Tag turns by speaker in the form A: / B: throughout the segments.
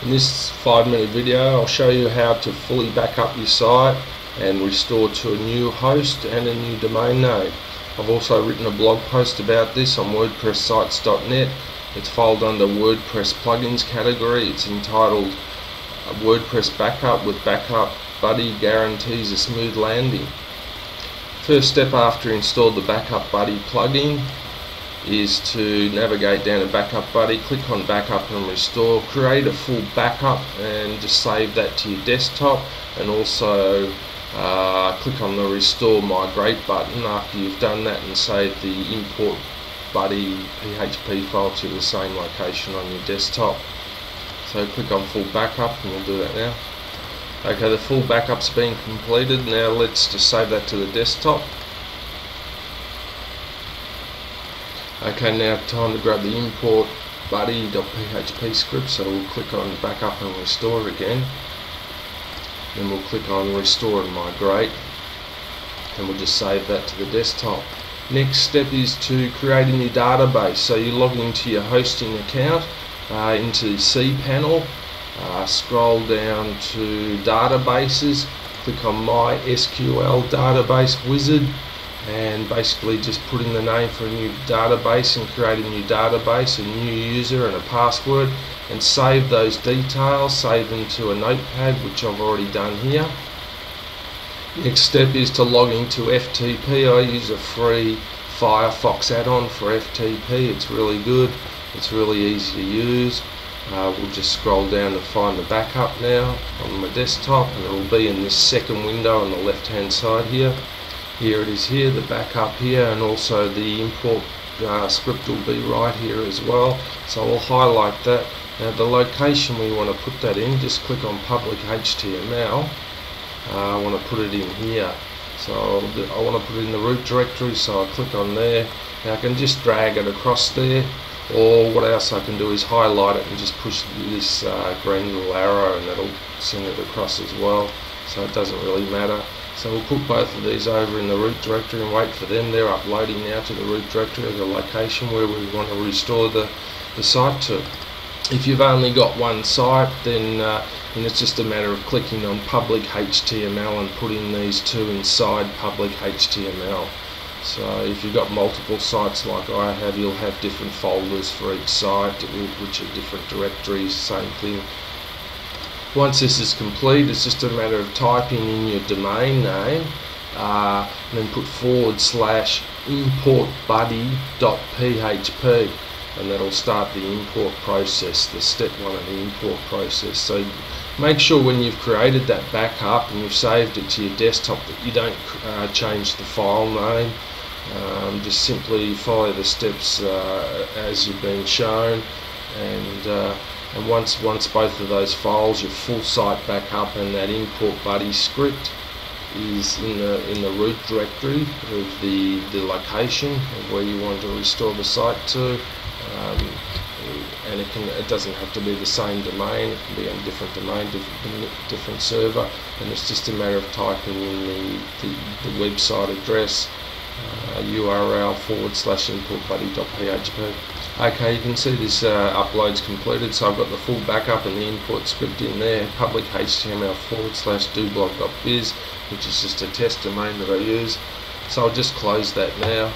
A: In this 5-minute video I'll show you how to fully back up your site and restore to a new host and a new domain name. I've also written a blog post about this on WordPress-sites.net. It's filed under WordPress plugins category. It's entitled WordPress Backup with BackupBuddy Guarantees a Smooth Landing. First step after you install the BackupBuddy plugin is to navigate down to BackupBuddy, click on Backup and Restore, create a full backup and just save that to your desktop, and also click on the Restore Migrate button after you've done that and save the import buddy PHP file to the same location on your desktop. So click on full backup and we'll do that now. Okay, the full backup's been completed. Now let's just save that to the desktop. Okay, now time to grab the import buddy.php script, so we'll click on backup and restore again. Then we'll click on restore and migrate, and we'll just save that to the desktop. Next step is to create a new database. So you log into your hosting account, into the cPanel, scroll down to databases, click on my SQL database wizard, and basically just put in the name for a new database and create a new database, a new user and a password, and save those details, save them to a notepad, which I've already done here. Next step is to log into FTP. I use a free Firefox add-on for FTP. It's really good, it's really easy to use. We'll just scroll down to find the backup now on my desktop, and it will be in this second window on the left hand side here. Here it is here, the backup here, and also the import script will be right here as well. So I'll highlight that. Now the location we want to put that in, just click on public HTML. I want to put it in here. So I want to put it in the root directory, so I click on there. Now I can just drag it across there, or what else I can do is highlight it and just push this green little arrow, and that'll send it across as well. So it doesn't really matter. So we'll put both of these over in the root directory and wait for them. They're uploading now to the root directory of the location where we want to restore the site to. If you've only got one site, then it's just a matter of clicking on public HTML and putting these two inside public HTML. So if you've got multiple sites like I have, you'll have different folders for each site, which are different directories, same thing. Once this is complete, it's just a matter of typing in your domain name, and then put /importbuddy.php, and that'll start the import process, the step one of the import process. So make sure when you've created that backup and you've saved it to your desktop that you don't change the file name. Just simply follow the steps as you've been shown, and once both of those files, your full site backup and that import buddy script is in the root directory of the location of where you want to restore the site to, and it doesn't have to be the same domain. It can be on a different domain, different server, and it's just a matter of typing in the website address, URL /importbuddy.php. Okay, you can see this upload's completed, so I've got the full backup and the import script in there, public HTML /doblog.biz, which is just a test domain that I use. So I'll just close that now.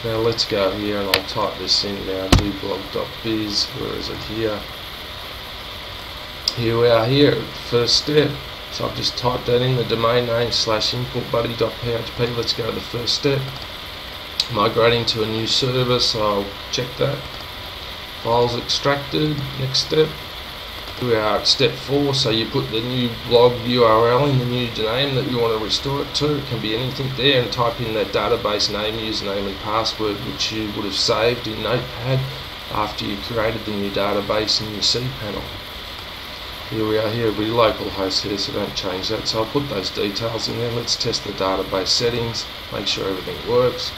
A: Now let's go here and I'll type this in now, doblog.biz. Where is it here? Here we are here, first step. So I've just typed that in, the domain name /importbuddy.php. Let's go to the first step. Migrating to a new server, so I'll check that. Files extracted, next step. We are at step 4, so you put the new blog URL in, the new name that you want to restore it to. It can be anything there, and type in that database name, username and password which you would have saved in Notepad after you created the new database in your cPanel. Here we are here with localhost here, so don't change that. So I'll put those details in there. Let's test the database settings, make sure everything works.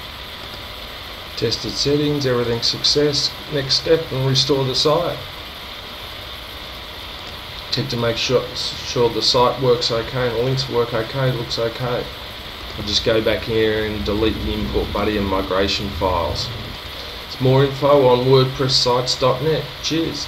A: Tested settings, everything's success. Next step, and restore the site. Check to make sure the site works okay and the links work okay, looks okay. I'll just go back here and delete the import buddy and migration files. More info on WordPress-sites.net. Cheers.